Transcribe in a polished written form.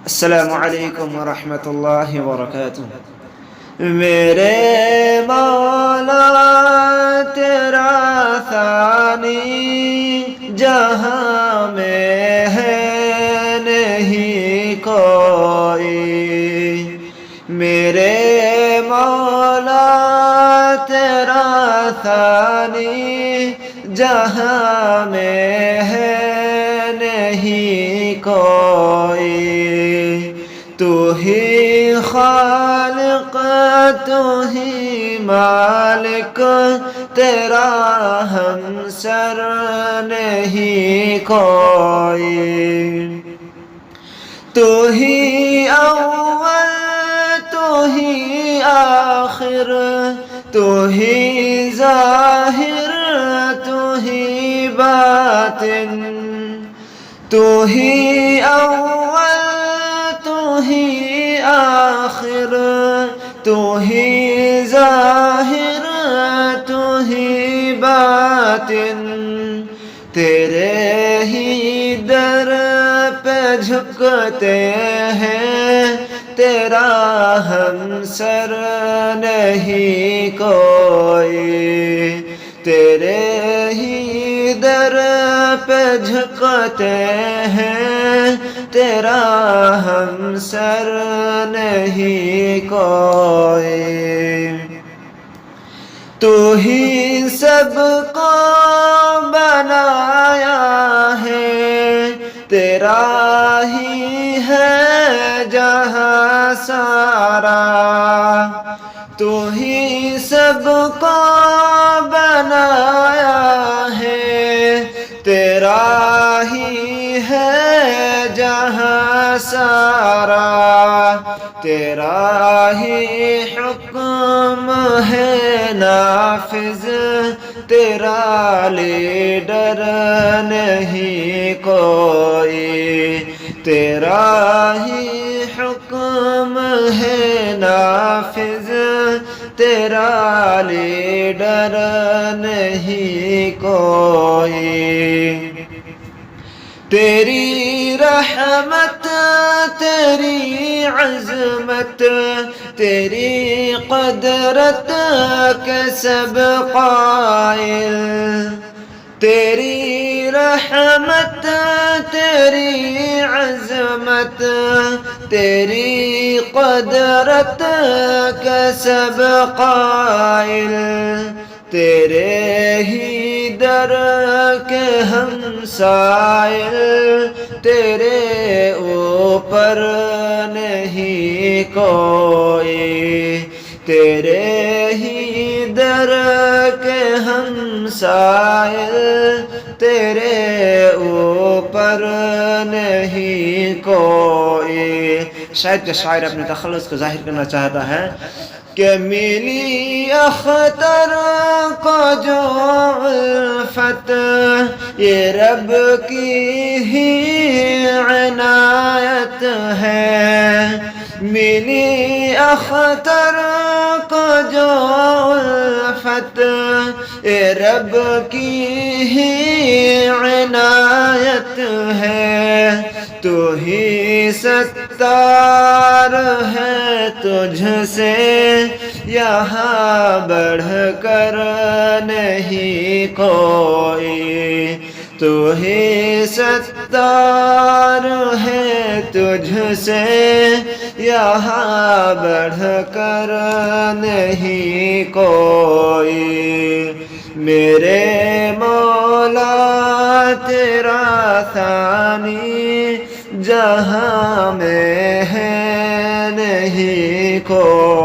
السلام علیکم ورحمۃ اللہ وبرکاتہ۔ میرے مولا تیرا ثانی جہاں میں ہے نہیں کوئی، میرے مولا تیرا ثانی جہاں میں ہے نہیں کوئی، تو ہی خالق تو ہی مالک تیرا ہمسر نہیں کوئی، تو ہی اول تو ہی آخر تو ہی ظاہر تو ہی باطن، تو ہی اول تو ہی آخر تو ہی ظاہر تو ہی باطن، تیرے ہی در پہ جھکتے ہیں، تیرا ہمسر نہیں کوئی، تیرے ہی در پہ جھکتے ہیں، تیرا ہمسر نہیں کوئی، تو ہی سب کو بنایا ہے، تیرا ہی ہے جہاں سارا، تو ہی سب کو بنایا ہے، تیرا ہی ہے جہاں سارا، تیرا ہی حکم ہے نافذ، تیرا لیڈر نہیں کوئی، تیرا ہی حکم ہے نافذ، تیرا لیڈر نہیں کوئی، تیری رحمت تیری عظمت تیری قدرت کے سب قائل، تیری رحمت تیری عظمت تیری قدرت کے سب قائل، تیرے ہی در کے ہم سائل، تیرے اوپر نہیں کوئی، تیرے ہی در کے ہم سائل، تیرے اوپر نہیں کوئی۔ شاید کہ شاعر اپنے تخلص کو ظاہر کرنا چاہتا ہے کہ ملی اختر کو جو الفت، یہ رب کی ہی عنایت ہے، ملی اختر کو جو الفت، یہ رب کی ہی عنایت ہے، تو ہی ستار ہے تجھ سے یہاں بڑھ کر نہیں کوئی، تو ہی ستار ہے تجھ سے یہاں بڑھ کر نہیں کوئی، میرے مولا تیرا ثانی جہاں میں ہے نہیں کوئی۔